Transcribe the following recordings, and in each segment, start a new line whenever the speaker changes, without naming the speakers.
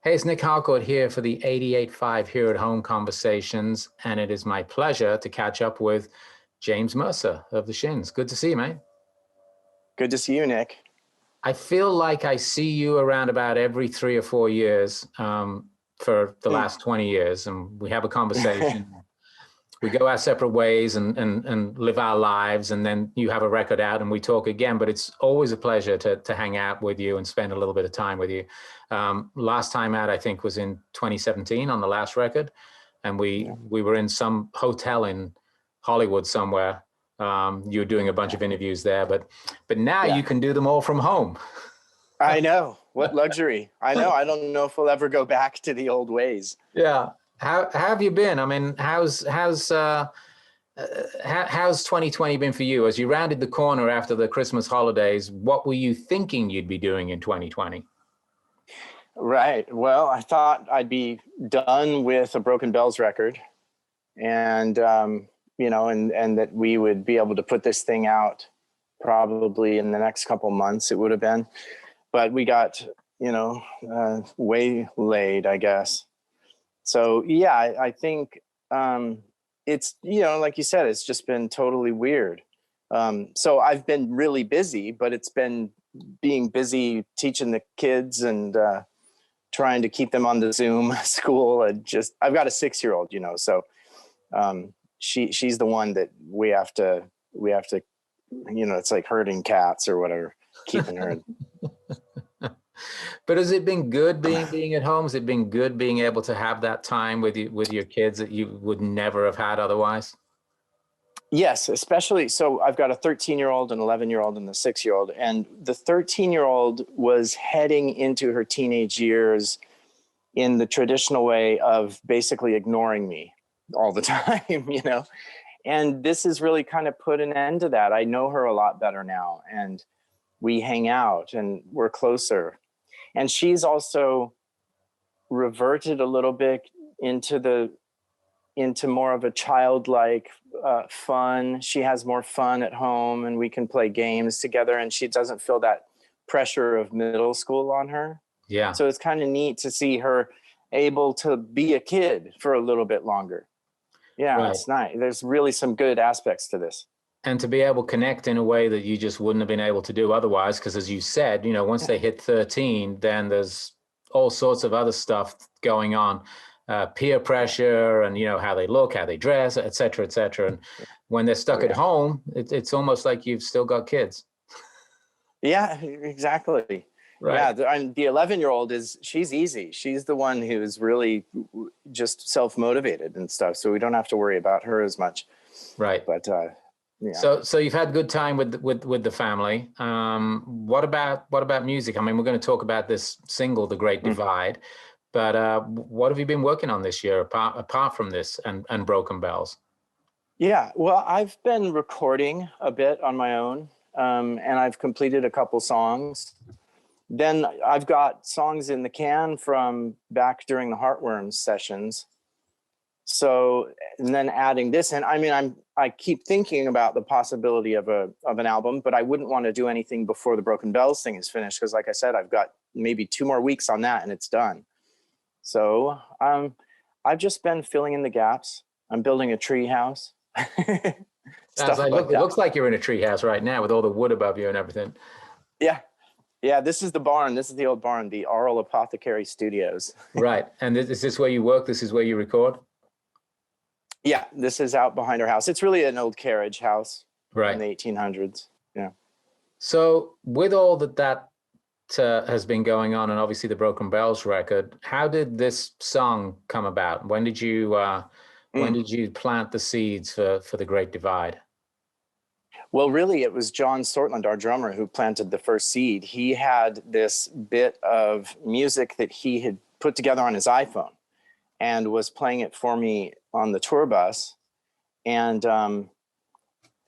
Hey, it's Nic Harcourt here for the 88.5 Here at Home Conversations, and it is my pleasure to catch up with James Mercer of the Shins. Good to see you, mate.
Good to see you, Nick.
I feel like I see you around about every 3 or 4 years for the last 20 years, and we have a conversation. We go our separate ways and live our lives, and then you have a record out and we talk again. But it's always a pleasure to hang out with you and spend a little bit of time with you. Last time out, I think, was in 2017 on the last record, and we were in some hotel in Hollywood somewhere. You were doing a bunch of interviews there, but now you can do them all from home.
I know. What luxury. I know. I don't know if we'll ever go back to the old ways.
Yeah. How have you been? I mean, how's 2020 been for you? As you rounded the corner after the Christmas holidays, what were you thinking you'd be doing in 2020?
Right. Well, I thought I'd be done with a Broken Bells record, and and that we would be able to put this thing out probably in the next couple months. It would have been, but we got way late, I guess. So yeah, I think it's, like you said, it's just been totally weird. So I've been really busy, but it's been being busy teaching the kids and trying to keep them on the Zoom school. I've got a 6-year-old, so she's the one that we have to, it's like herding cats or whatever, keeping her.
But has it been good being at home? Has it been good being able to have that time with your kids that you would never have had otherwise?
Yes, especially. So I've got a 13-year-old, an 11-year-old, and a 6-year-old. And the 13-year-old was heading into her teenage years in the traditional way of basically ignoring me all the time, And this has really kind of put an end to that. I know her a lot better now, and we hang out and we're closer. And she's also reverted a little bit into more of a childlike fun. She has more fun at home, and we can play games together, and she doesn't feel that pressure of middle school on her.
Yeah.
So it's kind of neat to see her able to be a kid for a little bit longer. Yeah, right. It's nice. There's really some good aspects to this.
And to be able to connect in a way that you just wouldn't have been able to do otherwise, because as you said, once they hit 13, then there's all sorts of other stuff going on, peer pressure and, how they look, how they dress, et cetera, et cetera. And when they're stuck at home, it's almost like you've still got kids.
Yeah, exactly.
Right.
Yeah, the 11-year-old she's easy. She's the one who's really just self-motivated and stuff. So we don't have to worry about her as much.
Right.
But,
yeah. So you've had good time with the family. What about music? I mean, we're going to talk about this single, The Great Divide, but what have you been working on this year apart from this and Broken Bells?
Yeah, well, I've been recording a bit on my own, and I've completed a couple songs. Then I've got songs in the can from back during the Heartworms sessions. So, and then adding this, and I mean, I keep thinking about the possibility of an album, but I wouldn't want to do anything before the Broken Bells thing is finished, because like I said, I've got maybe 2 more weeks on that and it's done. So I've just been filling in the gaps. I'm building a tree house.
It looks like you're in a tree house right now with all the wood above you and everything.
Yeah, this is the barn. This is the old barn, the Aural Apothecary Studios.
Right, and is this where you work? This is where you record?
Yeah, this is out behind our house. It's really an old carriage house,
right,
in the 1800s. Yeah.
So with all that has been going on, and obviously the Broken Bells record, how did this song come about? When did you plant the seeds for The Great Divide?
Well, really, it was John Sortland, our drummer, who planted the first seed. He had this bit of music that he had put together on his iPhone and was playing it for me on the tour bus. And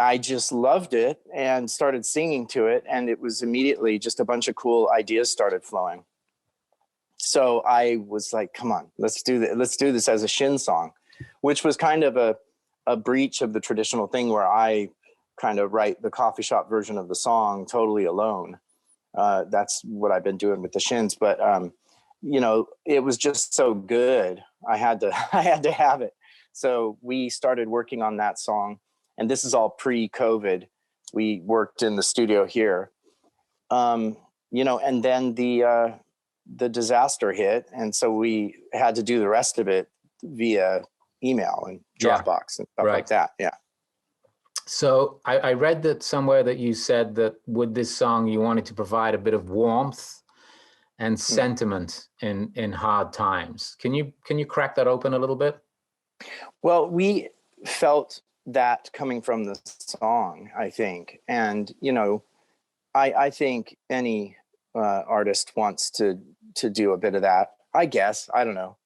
I just loved it and started singing to it. And it was immediately just a bunch of cool ideas started flowing. So I was like, come on, let's do this. Let's do this as a Shin song, which was kind of a breach of the traditional thing where I kind of write the coffee shop version of the song totally alone. That's what I've been doing with the Shins. But you know, it was just so good. I had to I had to have it. So we started working on that song, and this is all pre-COVID. We worked in the studio here, you know, and then the disaster hit, and so we had to do the rest of it via email and Dropbox and stuff like that. Yeah.
So I read that somewhere that you said that with this song you wanted to provide a bit of warmth and sentiment in hard times. Can you crack that open a little bit?
Well, we felt that coming from the song, I think, and you know, I think any artist wants to do a bit of that. I guess, I don't know.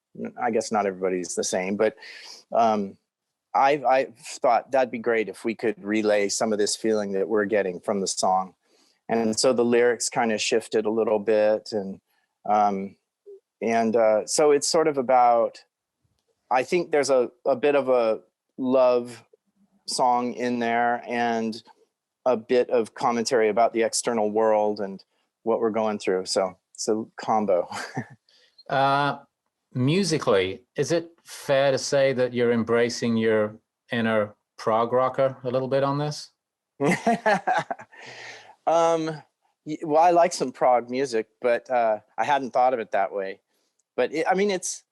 I guess not everybody's the same, but I thought that'd be great if we could relay some of this feeling that we're getting from the song. And so the lyrics kind of shifted a little bit, and so it's sort of about, I think there's a bit of a love song in there and a bit of commentary about the external world and what we're going through. So it's a combo.
Musically, is it fair to say that you're embracing your inner prog rocker a little bit on this?
Well, I like some prog music, but I hadn't thought of it that way. But I mean, to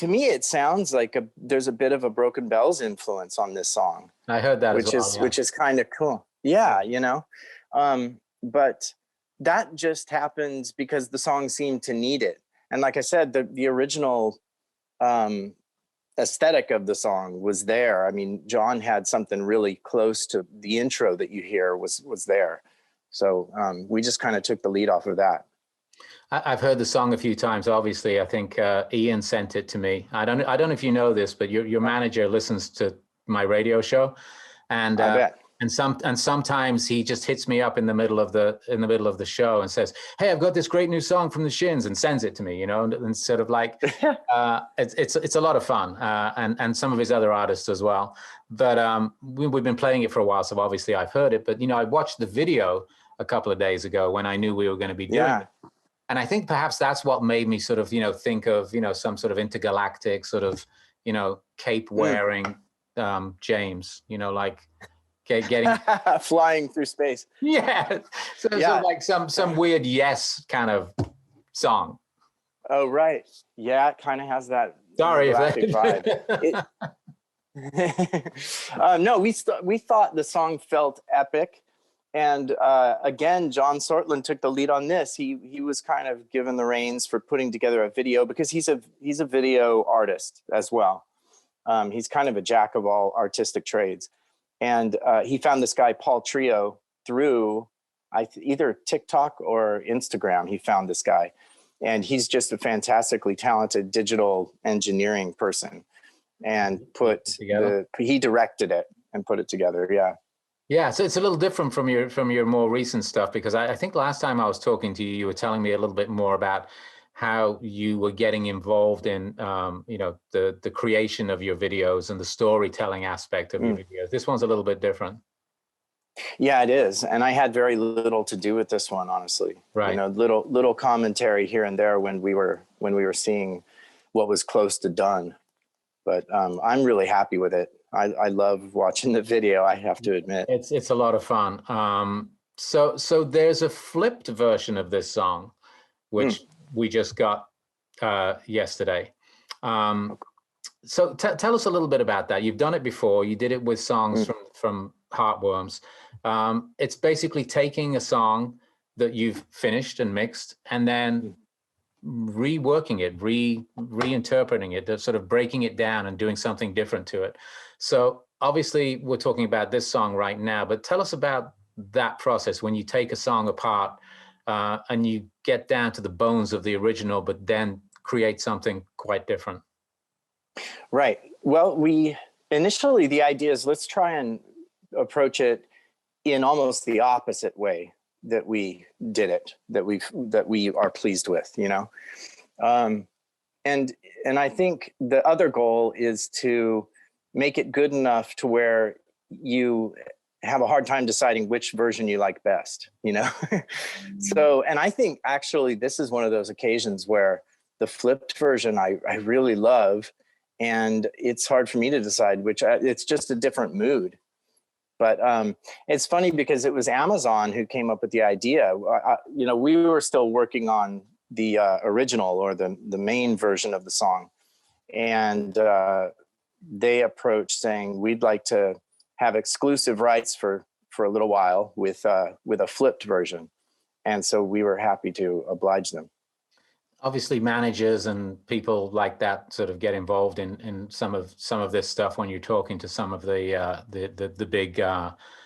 me, it sounds like there's a bit of a Broken Bells influence on this song.
I heard that as well,
which is kind of cool. Yeah, you know, but that just happens because the song seemed to need it. And like I said, the original aesthetic of the song was there. I mean, John had something really close to the intro that you hear was there. So we just kind of took the lead off of that.
I've heard the song a few times. Obviously, I think Ian sent it to me. I don't know if you know this, but your manager listens to my radio show, and
I bet.
And sometimes he just hits me up in the middle of the show and says, "Hey, I've got this great new song from the Shins," and sends it to me, you know, and sort of like it's a lot of fun, and some of his other artists as well. But we've been playing it for a while, so obviously I've heard it. But you know, I watched the video a couple of days ago when I knew we were going to be doing it. And I think perhaps that's what made me sort of, you know, think of, you know, some sort of intergalactic sort of, you know, cape wearing James, you know, like getting
flying through space.
Yeah. So like some weird Yes kind of song.
Oh, right. Yeah, it kind of has that
Sorry
vibe. No, we thought the song felt epic. And again, John Sortland took the lead on this. He was kind of given the reins for putting together a video because he's a video artist as well. He's kind of a jack of all artistic trades. And he found this guy, Paul Trio, through either TikTok or Instagram. He found this guy. And he's just a fantastically talented digital engineering person. And he directed it and put it together. Yeah.
Yeah, so it's a little different from your more recent stuff, because I think last time I was talking to you, you were telling me a little bit more about how you were getting involved in, you know, the creation of your videos and the storytelling aspect of your videos. This one's a little bit different.
Yeah, it is, and I had very little to do with this one, honestly.
Right.
You know, little commentary here and there when we were seeing what was close to done, but I'm really happy with it. I love watching the video, I have to admit.
It's a lot of fun. So there's a flipped version of this song, which we just got yesterday. So tell us a little bit about that. You've done it before. You did it with songs from Heartworms. It's basically taking a song that you've finished and mixed and then reworking it, reinterpreting it, sort of breaking it down and doing something different to it. So obviously we're talking about this song right now, but tell us about that process when you take a song apart and you get down to the bones of the original, but then create something quite different.
Right. Well, initially the idea is let's try and approach it in almost the opposite way that we did it, that we are pleased with, you know? And I think the other goal is to make it good enough to where you have a hard time deciding which version you like best, you know? So, and I think actually this is one of those occasions where the flipped version I really love, and it's hard for me to decide which. It's just a different mood. But it's funny because it was Amazon who came up with the idea. You know, we were still working on the original or the main version of the song, and they approached saying, we'd like to have exclusive rights for a little while with a flipped version. And so we were happy to oblige them.
Obviously managers and people like that sort of get involved in some of this stuff when you're talking to some of the big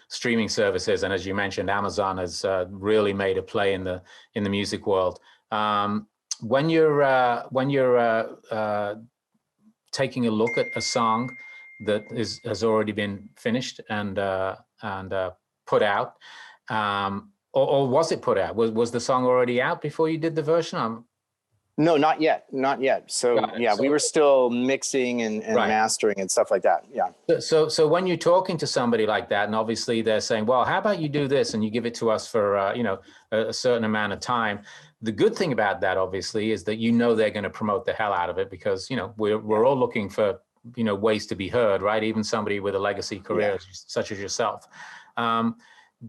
streaming services. And as you mentioned, Amazon has really made a play in the music world. When you're taking a look at a song that has already been finished and put out, or was it put out? Was the song already out before you did the version?
No, not yet. So yeah, we were still mixing and right, mastering and stuff like that. Yeah.
So when you're talking to somebody like that, and obviously they're saying, well, how about you do this and you give it to us for you know, a certain amount of time. The good thing about that, obviously, is that you know they're going to promote the hell out of it, because you know we're all looking for, you know, ways to be heard, right? Even somebody with a legacy career such as yourself.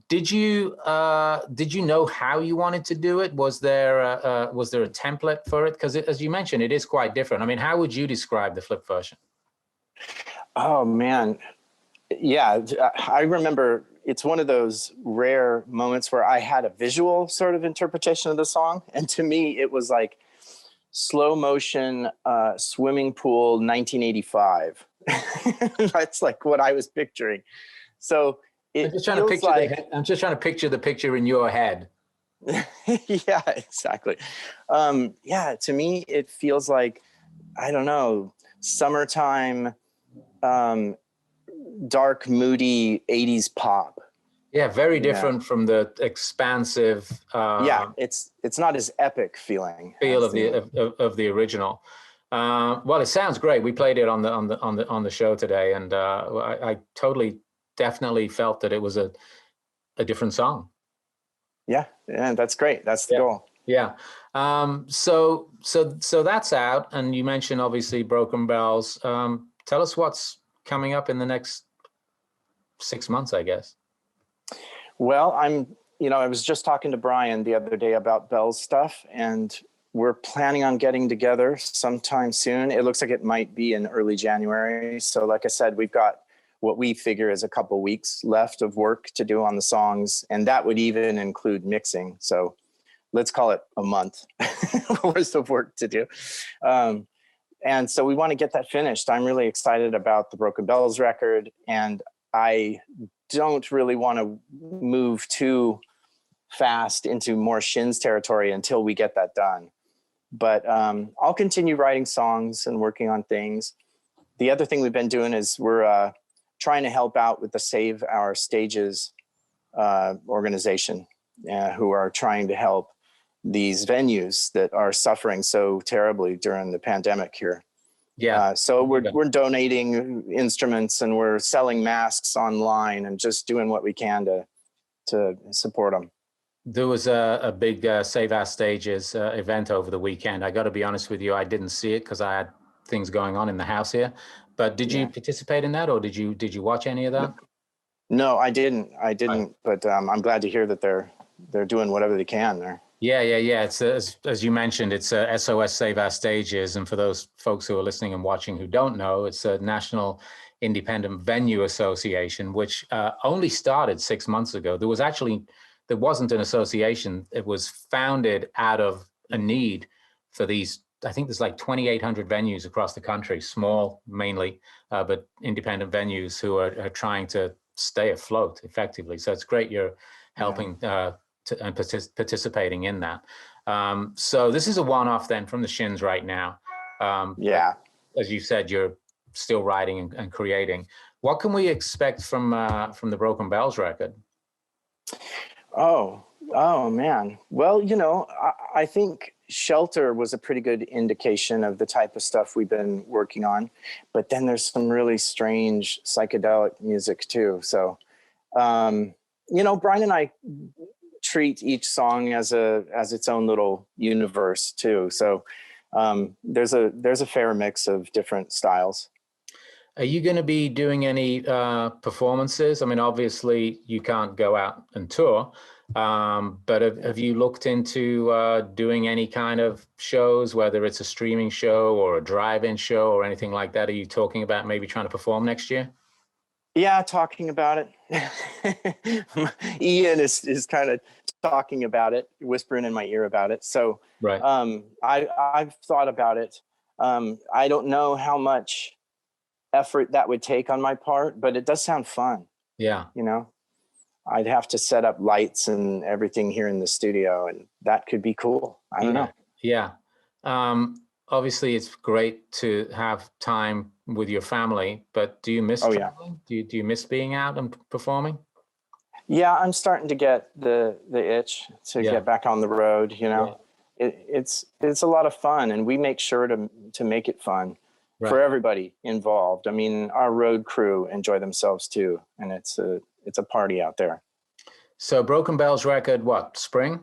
Did you know how you wanted to do it? Was there a template for it? Because as you mentioned, it is quite different. I mean, how would you describe the flip version?
Oh man, yeah, I remember it's one of those rare moments where I had a visual sort of interpretation of the song, and to me, it was like slow motion swimming pool 1985. That's like what I was picturing. So. I'm just trying
to picture the picture in your head.
Yeah, exactly. Yeah, to me, it feels like, I don't know, summertime, dark, moody 80s pop.
Yeah, very different from the expansive.
Yeah, it's not as epic feeling.
Feel of the original. Well, it sounds great. We played it on the show today, and I definitely felt that it was a different song. Yeah,
that's great. That's the goal.
Yeah. So that's out, and you mentioned obviously Broken Bells. Tell us what's coming up in the next 6 months, I guess.
Well, I was just talking to Brian the other day about Bells stuff, and we're planning on getting together sometime soon. It looks like it might be in early January. So like I said, we've got what we figure is a couple weeks left of work to do on the songs. And that would even include mixing. So let's call it a month worth of work to do. And so we want to get that finished. I'm really excited about the Broken Bells record, and I don't really want to move too fast into more Shin's territory until we get that done. But I'll continue writing songs and working on things. The other thing we've been doing is we're trying to help out with the Save Our Stages organization, who are trying to help these venues that are suffering so terribly during the pandemic here. Yeah. So we're donating instruments, and we're selling masks online, and just doing what we can to support them.
There was a big Save Our Stages event over the weekend. I got to be honest with you, I didn't see it because I had things going on in the house here. But did you participate in that, or did you watch any of that?
No, I didn't. But I'm glad to hear that they're doing whatever they can there.
Yeah. It's as you mentioned, it's SOS Save Our Stages, and for those folks who are listening and watching who don't know, it's a National Independent Venue Association, which only started 6 months ago. There wasn't an association. It was founded out of a need for these. I think there's like 2,800 venues across the country, small mainly, but independent venues who are trying to stay afloat effectively. So it's great you're helping and participating in that. So this is a one-off then from the Shins right now. As you said, you're still writing and creating. What can we expect from the Broken Bells record?
Oh man. Well, I think Shelter was a pretty good indication of the type of stuff we've been working on, but then there's some really strange psychedelic music too. So You know, Brian and I treat each song as its own little universe too. So there's a fair mix of different styles.
Are you going to be doing any performances? I mean, obviously you can't go out and tour, but have you looked into doing any kind of shows, whether it's a streaming show or a drive-in show or anything like that? Are you talking about maybe trying to perform next year?
Yeah, talking about it. Ian is kind of talking about it, whispering in my ear about it. So
right.
I've thought about it. I don't know how much effort that would take on my part, but it does sound fun.
Yeah.
You know, I'd have to set up lights and everything here in the studio, and that could be cool. I don't know.
Yeah. Obviously it's great to have time with your family, but do you miss traveling? Do you miss being out and performing?
Yeah, I'm starting to get the itch to get back on the road, you know. It's a lot of fun, and we make sure to make it fun for everybody involved. I mean, our road crew enjoy themselves too, and it's a party out there. So
Broken Bells record, what, spring?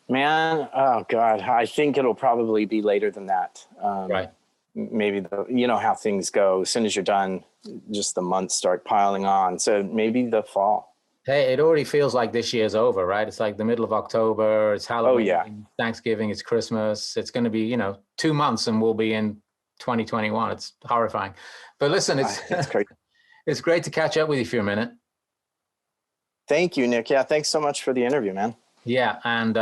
Man, oh God, I think it'll probably be later than that.
Right.
Maybe you know how things go. As soon as you're done, just the months start piling on. So maybe the fall.
Hey, it already feels like this year's over, right? It's like the middle of October. It's Halloween, Thanksgiving, it's Christmas. It's going to be, 2 months and we'll be in 2021. It's horrifying. But listen, it's crazy. It's great to catch up with you for a minute.
Thank you, Nick. Yeah, thanks so much for the interview, man.
Yeah, and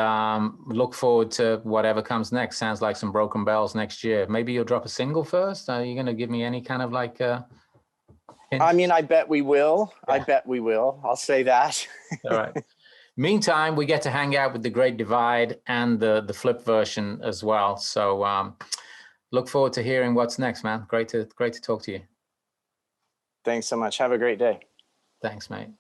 look forward to whatever comes next. Sounds like some Broken Bells next year. Maybe you'll drop a single first. Are you going to give me any kind of like hint?
I mean, I bet we will. Yeah. I bet we will. I'll say that.
All right. Meantime, we get to hang out with the Great Divide and the flip version as well. So look forward to hearing what's next, man. Great to talk to you.
Thanks so much. Have a great day.
Thanks, mate.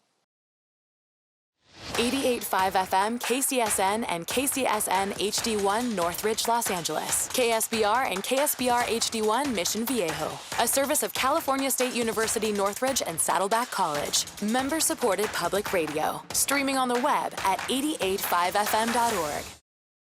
88.5 FM, KCSN, and KCSN HD1 Northridge, Los Angeles. KSBR and KSBR HD1 Mission Viejo. A service of California State University Northridge and Saddleback College. Member-supported public radio. Streaming on the web at 885fm.org.